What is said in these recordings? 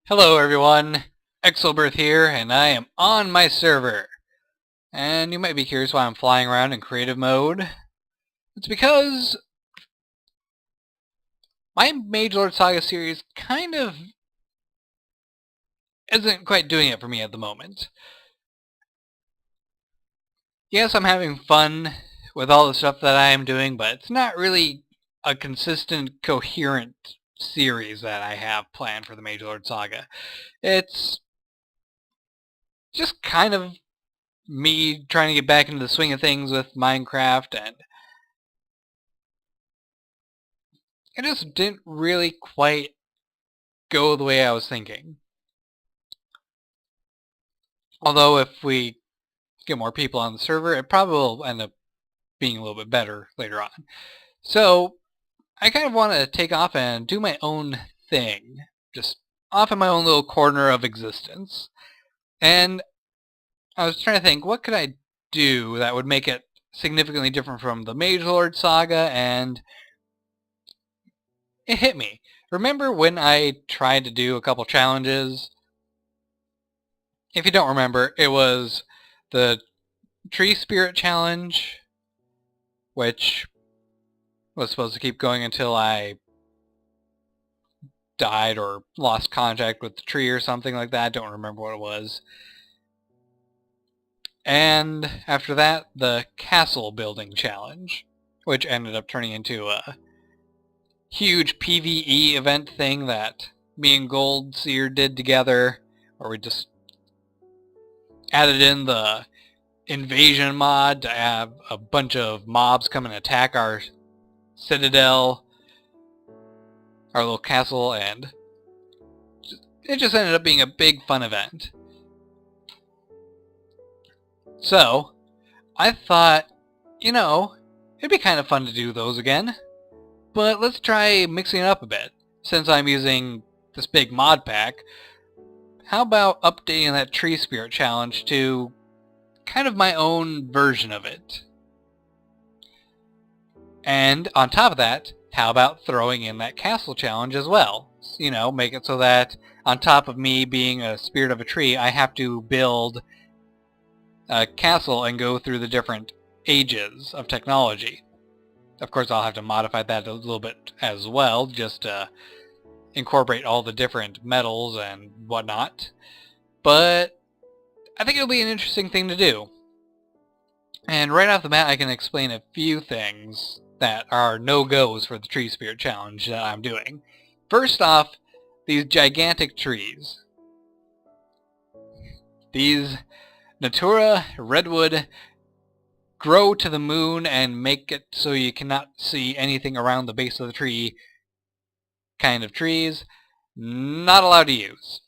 Hello everyone, Exelbirth here, and I am on my server. And you might be curious why I'm flying around in creative mode. It's because my Magelord Saga series kind of isn't quite doing it for me at the moment. Yes, I'm having fun with all the stuff that I am doing, but it's not really a consistent, coherent series that I have planned for the Magelord Saga. It's just kind of me trying to get back into the swing of things with Minecraft, and it just didn't really quite go the way I was thinking. Although if we get more people on the server, it probably will end up being a little bit better later on. So I kind of want to take off and do my own thing, just off in my own little corner of existence. And I was trying to think, what could I do that would make it significantly different from the Magelord Saga, and it hit me. Remember when I tried to do a couple challenges? If you don't remember, it was the Tree Spirit Challenge, which was supposed to keep going until I died or lost contact with the tree or something like that. I don't remember what it was. And after that, the Castle Building Challenge, which ended up turning into a huge PvE event thing that me and Goldseer did together, where we just added in the invasion mod to have a bunch of mobs come and attack our citadel, our little castle, and it just ended up being a big fun event. So I thought, it'd be kind of fun to do those again, but let's try mixing it up a bit. Since I'm using this big mod pack, how about updating that Tree Spirit Challenge to kind of my own version of it? And on top of that, how about throwing in that castle challenge as well? Make it so that on top of me being a spirit of a tree, I have to build a castle and go through the different ages of technology. Of course, I'll have to modify that a little bit as well, just to incorporate all the different metals and whatnot. But I think it'll be an interesting thing to do. And right off the bat, I can explain a few things that are no-goes for the Tree Spirit Challenge that I'm doing. First off, these gigantic trees. These Natura redwood grow to the moon and make it so you cannot see anything around the base of the tree kind of trees. Not allowed to use.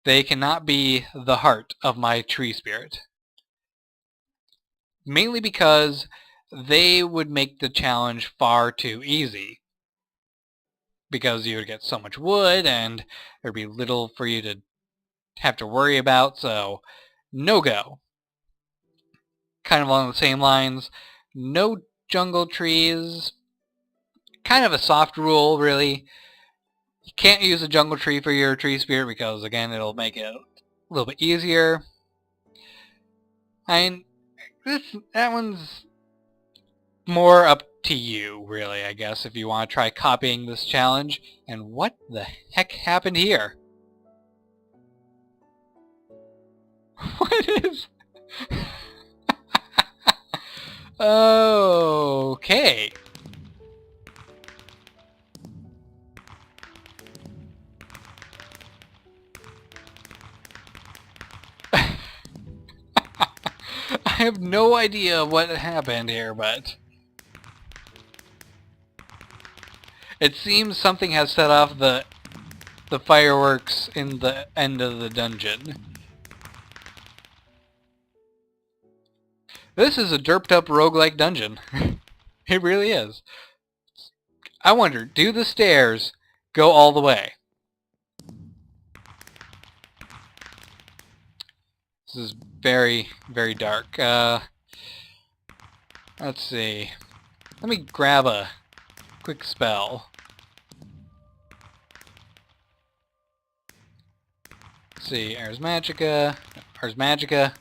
They cannot be the heart of my tree spirit. Mainly because they would make the challenge far too easy. Because you would get so much wood and there'd be little for you to have to worry about, so no go. Kind of along the same lines, no jungle trees. Kind of a soft rule, really. You can't use a jungle tree for your tree spirit because, again, it'll make it a little bit easier. That one's more up to you, really, I guess, if you want to try copying this challenge. And what the heck happened here? What is... Okay. I have no idea what happened here, but it seems something has set off the fireworks in the end of the dungeon. This is a derped up roguelike dungeon. It really is. I wonder, do the stairs go all the way? This is very, very dark. Let's see. Let me grab a quick spell. Let's see, Ars Magica, Ars Magica.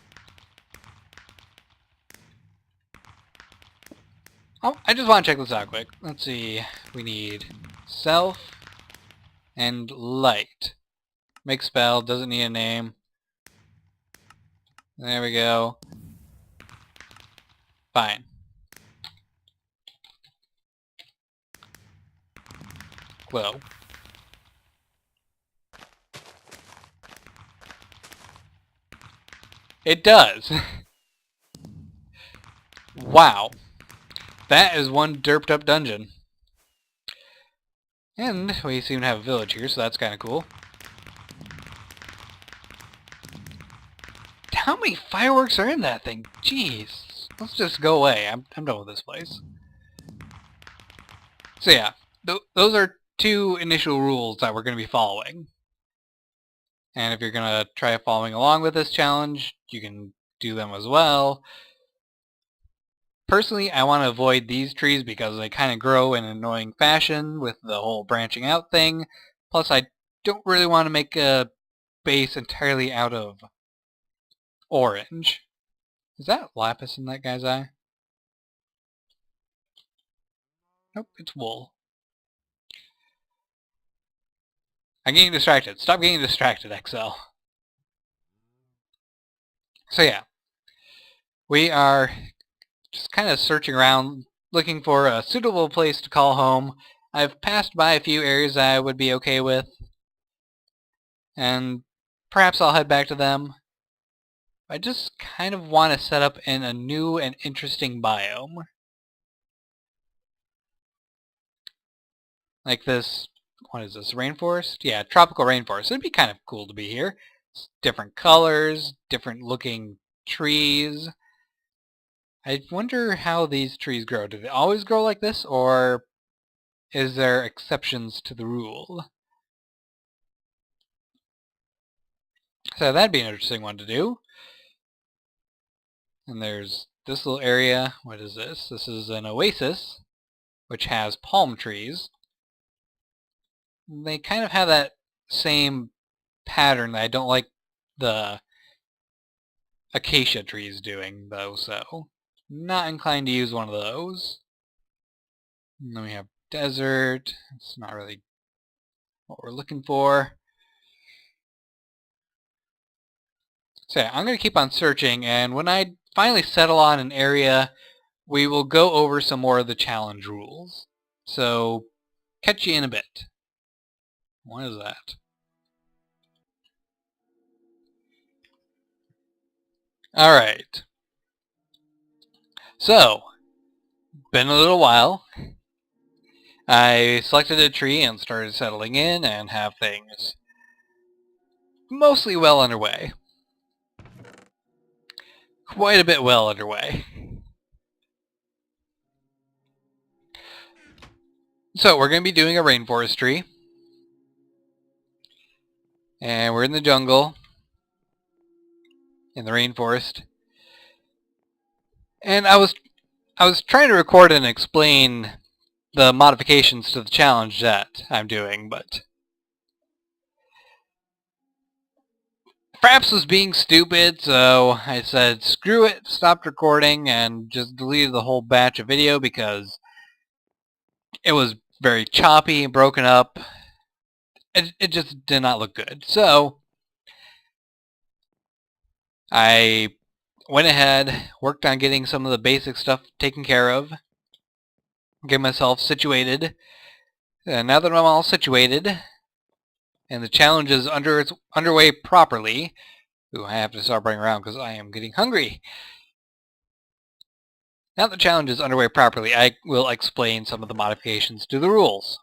Oh, I just want to check this out quick. Let's see, we need Self and Light. Make spell, doesn't need a name. There we go. Fine. Glow. It does! Wow. That is one derped up dungeon. And we seem to have a village here, so that's kind of cool. How many fireworks are in that thing? Jeez. Let's just go away. I'm done with this place. So yeah, those are two initial rules that we're going to be following. And if you're going to try following along with this challenge, you can do them as well. Personally, I want to avoid these trees because they kind of grow in an annoying fashion with the whole branching out thing. Plus, I don't really want to make a base entirely out of orange. Is that lapis in that guy's eye? Nope, it's wool. I'm getting distracted. Stop getting distracted, Excel. So yeah, we are just kind of searching around, looking for a suitable place to call home. I've passed by a few areas I would be okay with, and perhaps I'll head back to them. I just kind of want to set up in a new and interesting biome. Like this, what is this, rainforest? Yeah, tropical rainforest. It'd be kind of cool to be here. It's different colors, different looking trees. I wonder how these trees grow. Do they always grow like this, or is there exceptions to the rule? So that'd be an interesting one to do. And there's this little area. What is this? This is an oasis, which has palm trees. They kind of have that same pattern that I don't like the acacia trees doing, though, so not inclined to use one of those. And then we have desert. It's not really what we're looking for. So yeah, I'm going to keep on searching, and when I finally settle on an area, we will go over some more of the challenge rules. So, catch you in a bit. What is that? Alright. So, been a little while. I selected a tree and started settling in and have things mostly well underway. Quite a bit well underway. So we're going to be doing a rainforest tree. And we're in the jungle. In the rainforest. And I was trying to record and explain the modifications to the challenge that I'm doing, but Fraps was being stupid, so I said screw it, stopped recording, and just deleted the whole batch of video because it was very choppy and broken up. It just did not look good. So I went ahead, worked on getting some of the basic stuff taken care of, get myself situated, and now that I'm all situated, and the challenge is underway properly. Ooh, I have to start running around because I am getting hungry. Now the challenge is underway properly, I will explain some of the modifications to the rules.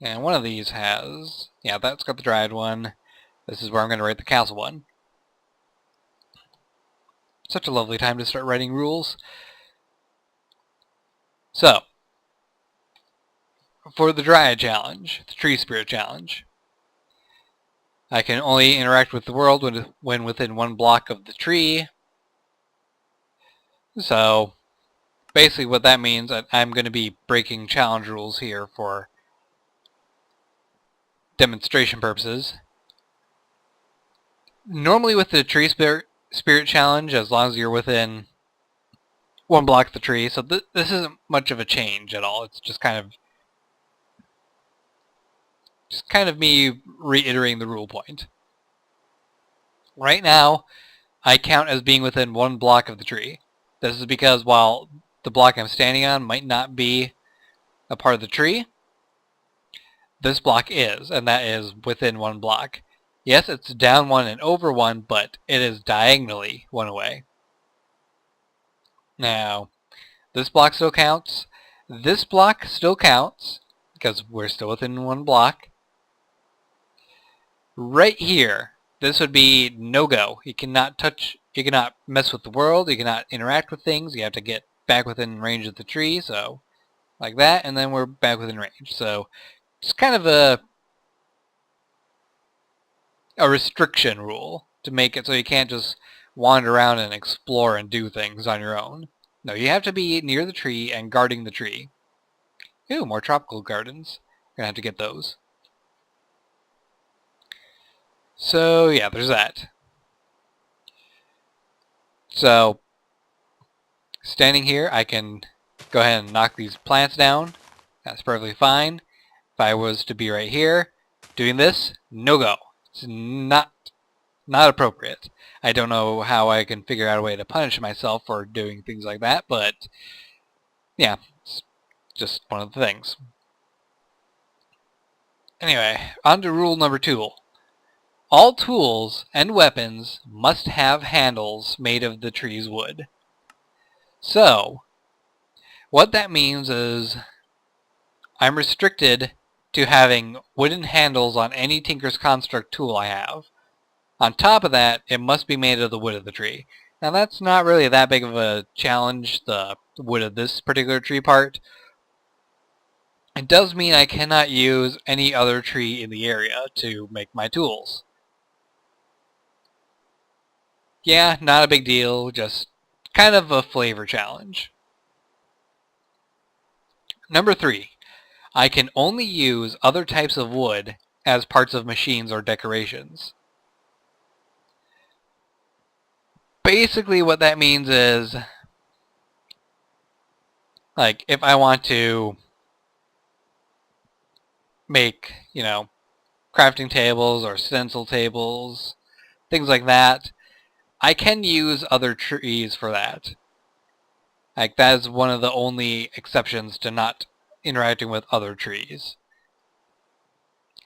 And one of these has... yeah, that's got the Dryad one. This is where I'm going to write the castle one. Such a lovely time to start writing rules. So, for the Dryad challenge, the Tree Spirit challenge, I can only interact with the world when within one block of the tree. So, basically what that means, I'm going to be breaking challenge rules here for demonstration purposes. Normally with the tree spirit challenge, as long as you're within 1 block of the tree, so this isn't much of a change at all. It's just kind of me reiterating the rule point. Right now, I count as being within 1 block of the tree. This is because while the block I'm standing on might not be a part of the tree, this block is, and that is within 1 block. Yes, it's down 1 and over 1, but it is diagonally 1 away. Now, this block still counts. This block still counts, because we're still within 1 block. Right here, this would be no-go. You cannot touch, you cannot mess with the world, you cannot interact with things, you have to get back within range of the tree, so like that, and then we're back within range. So it's kind of a restriction rule to make it so you can't just wander around and explore and do things on your own. No, you have to be near the tree and guarding the tree. Ooh, more tropical gardens. Gonna have to get those. So yeah, there's that. So standing here, I can go ahead and knock these plants down. That's perfectly fine. If I was to be right here, doing this, no go. It's not appropriate. I don't know how I can figure out a way to punish myself for doing things like that, but yeah, it's just one of the things. Anyway, on to rule number 2. All tools and weapons must have handles made of the tree's wood. So, what that means is I'm restricted to having wooden handles on any Tinker's Construct tool I have. On top of that, it must be made of the wood of the tree. Now that's not really that big of a challenge, the wood of this particular tree part. It does mean I cannot use any other tree in the area to make my tools. Yeah, not a big deal, just kind of a flavor challenge. Number 3, I can only use other types of wood as parts of machines or decorations. Basically what that means is, like, if I want to make, crafting tables or stencil tables, things like that, I can use other trees for that. Like, that is one of the only exceptions to not interacting with other trees.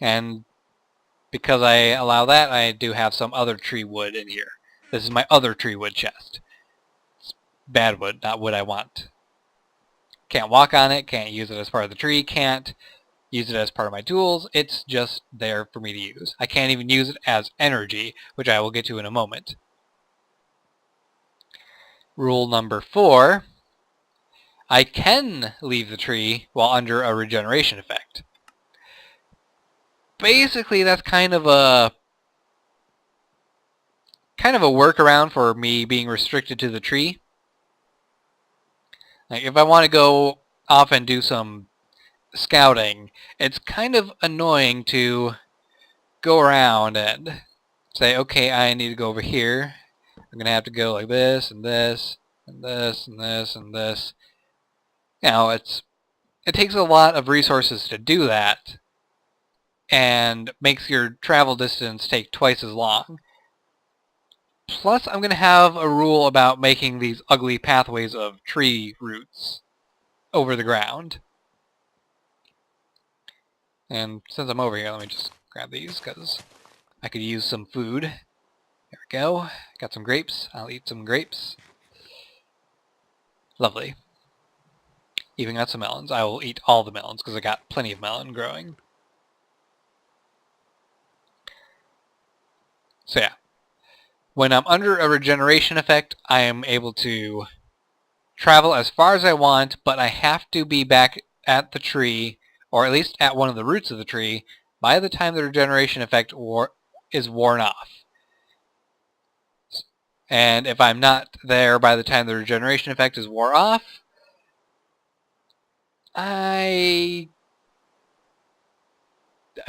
And because I allow that, I do have some other tree wood in here. This is my other tree wood chest. It's bad wood, not wood I want. Can't walk on it, can't use it as part of the tree, can't use it as part of my tools. It's just there for me to use. I can't even use it as energy, which I will get to in a moment. Rule number 4, I can leave the tree while under a regeneration effect. Basically, that's kind of a workaround for me being restricted to the tree. Like, if I want to go off and do some scouting, it's kind of annoying to go around and say, okay, I need to go over here. I'm going to have to go like this, and this, and this, and this, and this. It takes a lot of resources to do that, and makes your travel distance take twice as long. Plus, I'm going to have a rule about making these ugly pathways of tree roots over the ground. And since I'm over here, let me just grab these, because I could use some food. There we go. Got some grapes. I'll eat some grapes. Lovely. Even got some melons. I will eat all the melons, because I got plenty of melon growing. So yeah. When I'm under a regeneration effect, I am able to travel as far as I want, but I have to be back at the tree, or at least at one of the roots of the tree, by the time the regeneration effect is worn off. And if I'm not there by the time the regeneration effect is wore off, I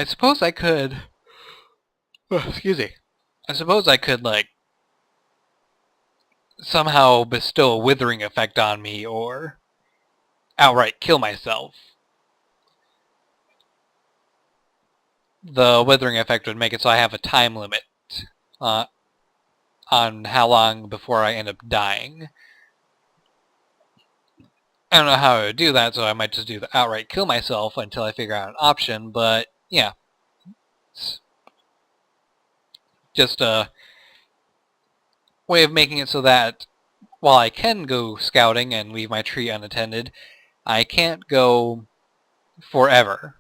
suppose I could... excuse me. I suppose I could, like, somehow bestow a withering effect on me, or outright kill myself. The withering effect would make it so I have a time limit uh, on how long before I end up dying. I don't know how I would do that, so I might just do the outright kill myself until I figure out an option, but yeah. It's just a way of making it so that while I can go scouting and leave my tree unattended, I can't go forever.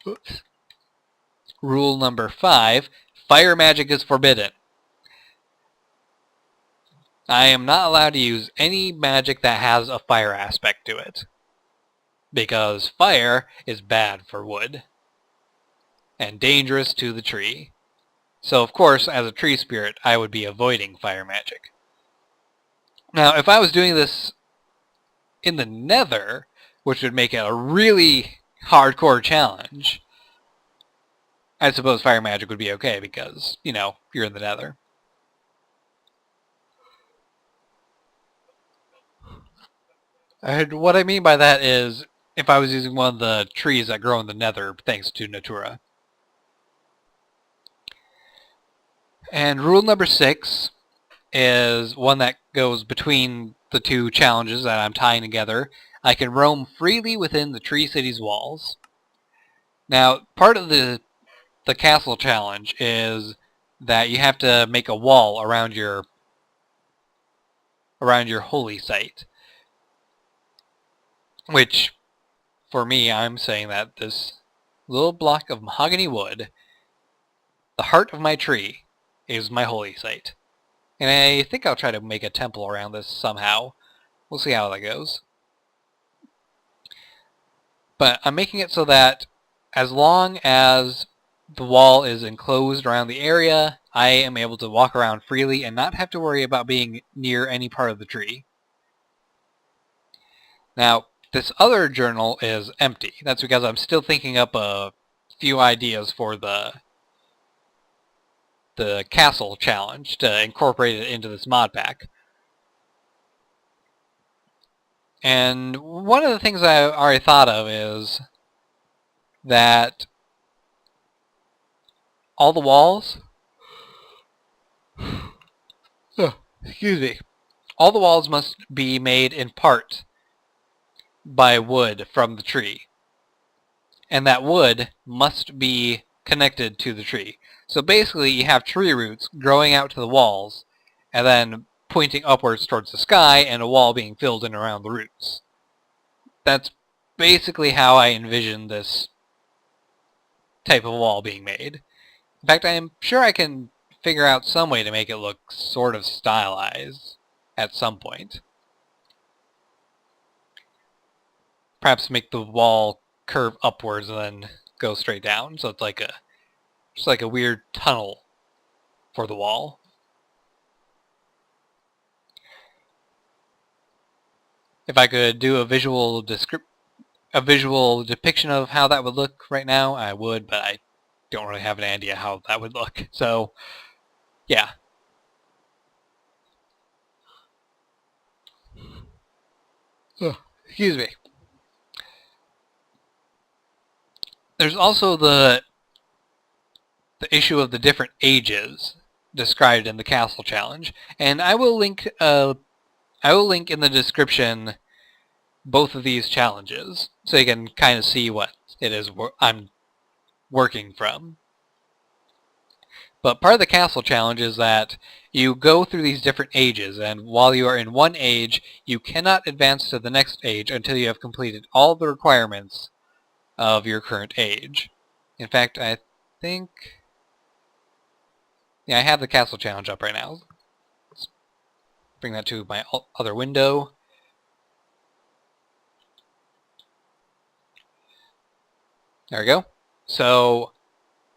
Oops. Rule number 5, fire magic is forbidden. I am not allowed to use any magic that has a fire aspect to it, because fire is bad for wood and dangerous to the tree. So of course, as a tree spirit, I would be avoiding fire magic. Now, if I was doing this in the Nether, which would make it a really hardcore challenge, I suppose fire magic would be okay because, you know, you're in the Nether. And what I mean by that is, if I was using one of the trees that grow in the Nether, thanks to Natura. And rule number 6 is one that goes between the two challenges that I'm tying together. I can roam freely within the Tree City's walls. Now, part of the castle challenge is that you have to make a wall around your holy site. Which, for me, I'm saying that this little block of mahogany wood, the heart of my tree, is my holy site. And I think I'll try to make a temple around this somehow. We'll see how that goes. But I'm making it so that as long as the wall is enclosed around the area, I am able to walk around freely and not have to worry about being near any part of the tree. Now, this other journal is empty. That's because I'm still thinking up a few ideas for the castle challenge to incorporate it into this mod pack. And one of the things I already thought of is that all the walls, excuse me, all the walls must be made in part by wood from the tree. And that wood must be connected to the tree. So basically you have tree roots growing out to the walls and then pointing upwards towards the sky and a wall being filled in around the roots. That's basically how I envision this type of wall being made. In fact, I am sure I can figure out some way to make it look sort of stylized at some point. Perhaps make the wall curve upwards and then go straight down, so it's like just like a weird tunnel for the wall. If I could do a visual depiction of how that would look right now, I would, but I don't really have an idea how that would look. So, yeah. Excuse me. There's also the issue of the different ages described in the castle challenge, and I will link in the description both of these challenges so you can kind of see what it is I'm working from. But part of the castle challenge is that you go through these different ages, and while you are in one age, you cannot advance to the next age until you have completed all the requirements of your current age. In fact, I think... yeah, I have the castle challenge up right now. Let's bring that to my other window. There we go. So,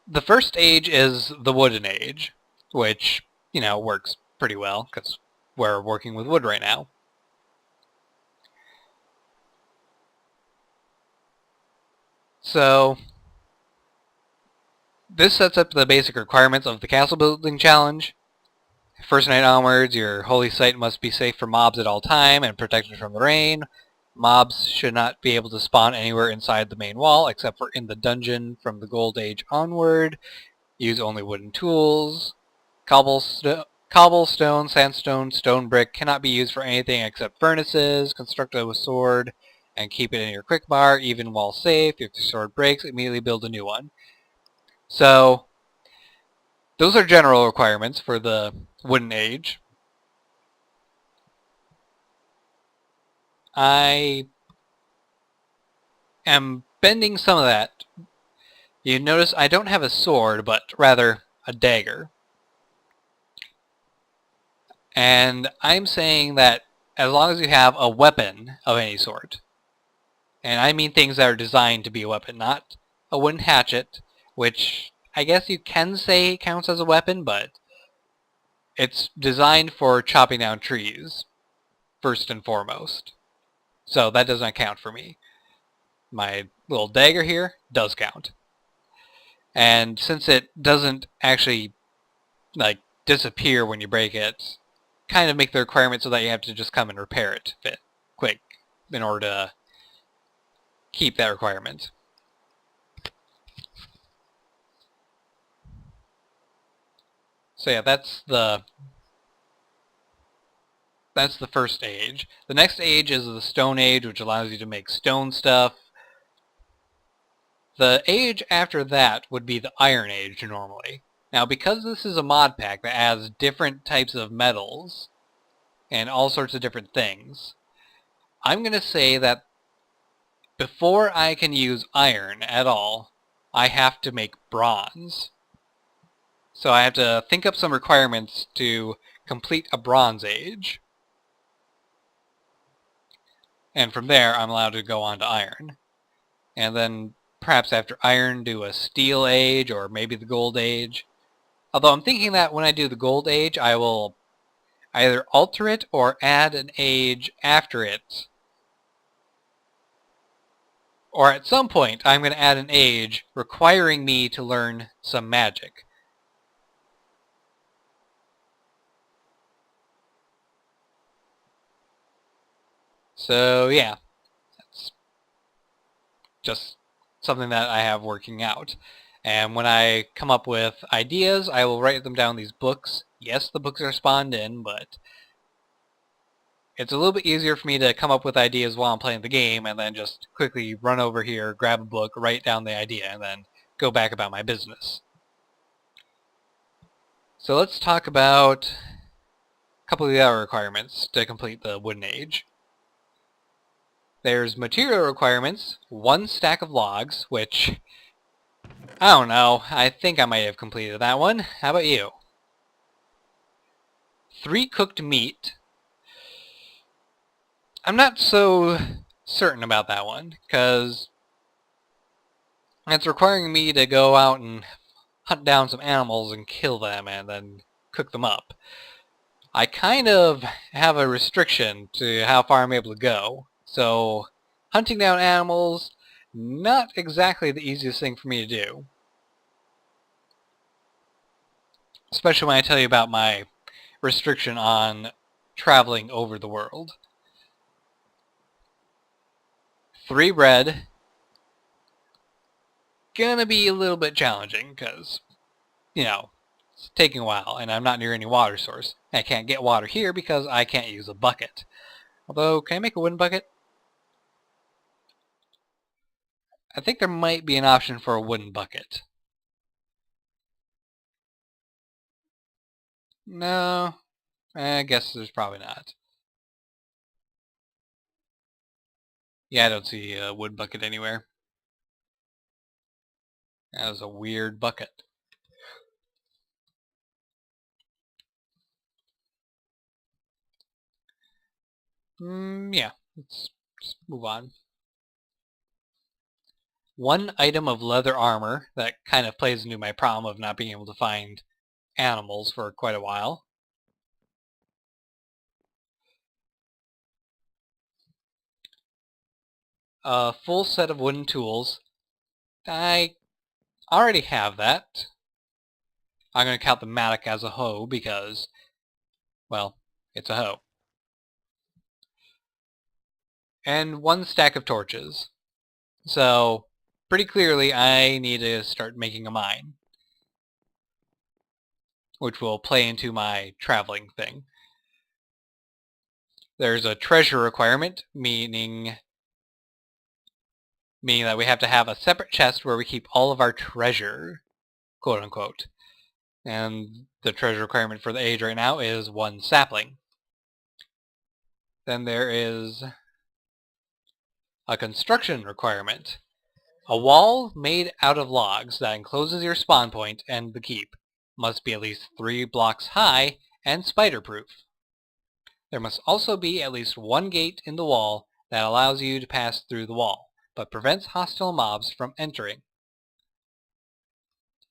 the first age is the wooden age, which, you know, works pretty well, because we're working with wood right now. So, this sets up the basic requirements of the castle building challenge. First night onwards, your holy site must be safe for mobs at all time and protected from the rain. Mobs should not be able to spawn anywhere inside the main wall except for in the dungeon from the Gold Age onward. Use only wooden tools. Cobblestone, sandstone, stone brick cannot be used for anything except furnaces. Construct a sword and keep it in your quick bar even while safe. If the sword breaks, immediately build a new one. So those are general requirements for the Wooden Age. I am bending some of that. You notice I don't have a sword, but rather a dagger. And I'm saying that as long as you have a weapon of any sort, and I mean things that are designed to be a weapon, not a wooden hatchet, which I guess you can say counts as a weapon, but it's designed for chopping down trees, first and foremost. So that doesn't count for me. My little dagger here does count. And since it doesn't actually disappear when you break it, kind of make the requirement so that you have to just come and repair it quick in order to keep that requirement. So yeah, that's the first age. The next age is the Stone Age, which allows you to make stone stuff. The age after that would be the Iron Age normally. Now, because this is a mod pack that has different types of metals and all sorts of different things, I'm going to say that before I can use iron at all, I have to make bronze. So I have to think up some requirements to complete a Bronze Age. And from there, I'm allowed to go on to iron. And then perhaps after iron, do a Steel Age or maybe the Gold Age. Although I'm thinking that when I do the Gold Age, I will either alter it or add an age after it. Or at some point, I'm going to add an age requiring me to learn some magic. So yeah, that's just something that I have working out. And when I come up with ideas, I will write them down in these books. Yes, the books are spawned in, but it's a little bit easier for me to come up with ideas while I'm playing the game and then just quickly run over here, grab a book, write down the idea, and then go back about my business. So let's talk about a couple of the other requirements to complete the Wooden Age. There's material requirements, 1 stack of logs, which, I don't know, I think I might have completed that one. How about you? 3 cooked meat. I'm not so certain about that one, because it's requiring me to go out and hunt down some animals and kill them and then cook them up. I kind of have a restriction to how far I'm able to go, so hunting down animals, not exactly the easiest thing for me to do. Especially when I tell you about my restriction on traveling over the world. 3 bread. Gonna be a little bit challenging, because, you know, it's taking a while, and I'm not near any water source. I can't get water here because I can't use a bucket. Although, can I make a wooden bucket? I think there might be an option for a wooden bucket. No, I guess there's probably not. Yeah, I don't see a wood bucket anywhere. That was a weird bucket. Yeah, let's just move on. 1 item of leather armor, that kind of plays into my problem of not being able to find animals for quite a while. A full set of wooden tools. I I already have that. I'm going to count the mattock as a hoe because, well, it's a hoe. And 1 stack of torches. So, pretty clearly I need to start making a mine, which will play into my traveling thing. There's a treasure requirement, meaning that we have to have a separate chest where we keep all of our treasure, quote unquote. And the treasure requirement for the age right now is 1 sapling. Then there is a construction requirement. A wall made out of logs that encloses your spawn point and the keep must be at least 3 blocks high and spider-proof. There must also be at least 1 gate in the wall that allows you to pass through the wall, but prevents hostile mobs from entering.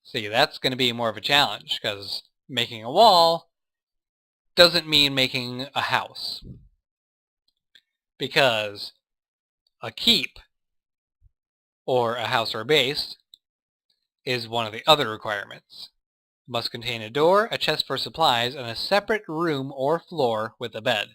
See, that's going to be more of a challenge, because making a wall doesn't mean making a house. Because a keep, or a house or base, is one of the other requirements. It must contain a door, a chest for supplies, and a separate room or floor with a bed.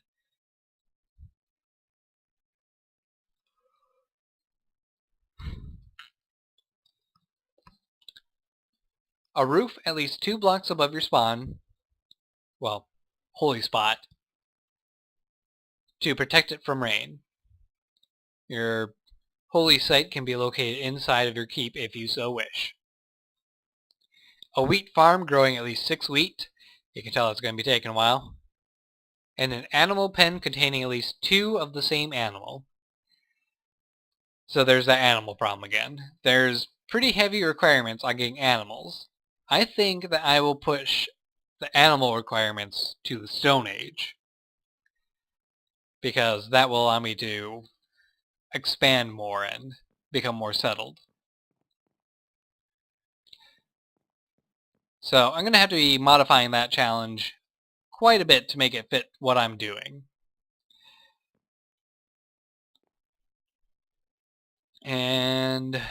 A roof at least 2 blocks above your spawn, well, holy spot, to protect it from rain. Your holy site can be located inside of your keep if you so wish. A wheat farm growing at least 6 wheat. You can tell it's going to be taking a while. And an animal pen containing at least 2 of the same animal. So there's that animal problem again. There's pretty heavy requirements on getting animals. I think that I will push the animal requirements to the Stone Age, because that will allow me to expand more and become more settled. So I'm going to have to be modifying that challenge quite a bit to make it fit what I'm doing. And,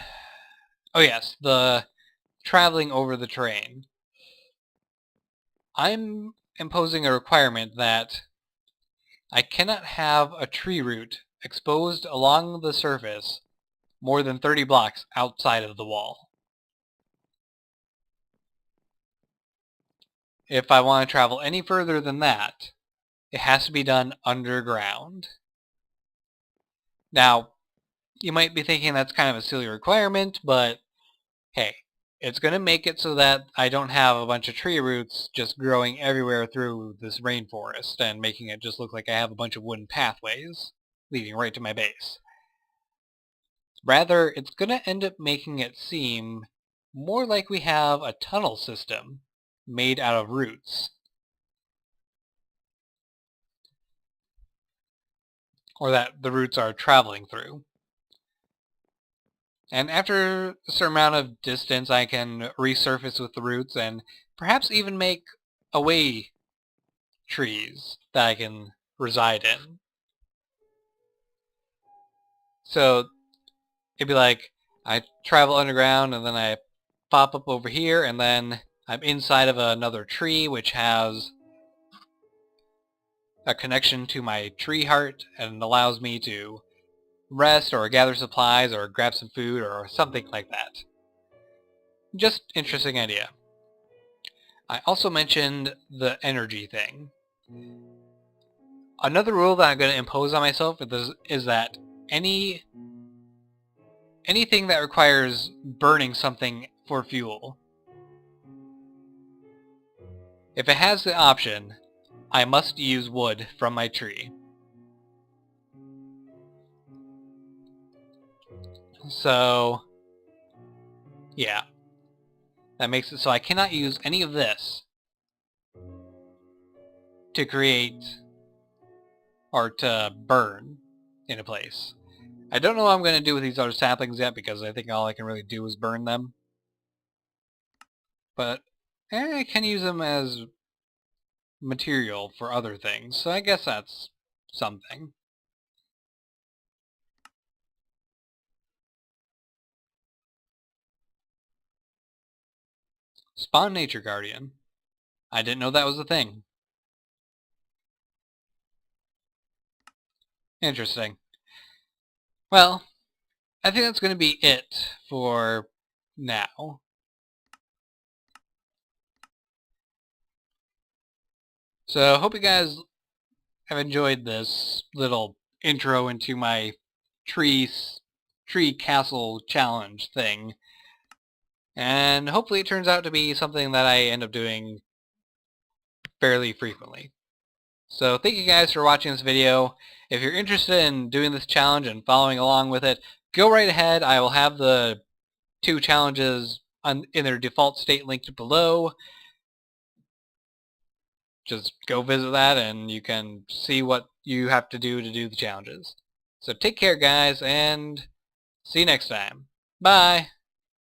oh yes, the traveling over the terrain. I'm imposing a requirement that I cannot have a tree root exposed along the surface more than 30 blocks outside of the wall. If I want to travel any further than that, it has to be done underground. Now, you might be thinking that's kind of a silly requirement, but hey, it's going to make it so that I don't have a bunch of tree roots just growing everywhere through this rainforest and making it just look like I have a bunch of wooden pathways leading right to my base. Rather, it's going to end up making it seem more like we have a tunnel system made out of roots. Or that the roots are traveling through. And after a certain amount of distance, I can resurface with the roots and perhaps even make away trees that I can reside in. So it'd be like I travel underground and then I pop up over here and then I'm inside of another tree which has a connection to my tree heart and allows me to rest or gather supplies or grab some food or something like that. Just interesting idea. I also mentioned the energy thing. Another rule that I'm going to impose on myself is that anything that requires burning something for fuel, if it has the option, I must use wood from my tree. So, yeah. That makes it so I cannot use any of this to create or to burn in a place. I don't know what I'm going to do with these other saplings yet because I think all I can really do is burn them. But I can use them as material for other things, so I guess that's something. Spawn Nature Guardian. I didn't know that was a thing. Interesting. Well, I think that's going to be it for now. So, hope you guys have enjoyed this little intro into my tree castle challenge thing. And hopefully it turns out to be something that I end up doing fairly frequently. So thank you guys for watching this video. If you're interested in doing this challenge and following along with it, go right ahead. I will have the 2 challenges in their default state linked below. Just go visit that and you can see what you have to do the challenges. So take care guys, and see you next time. Bye!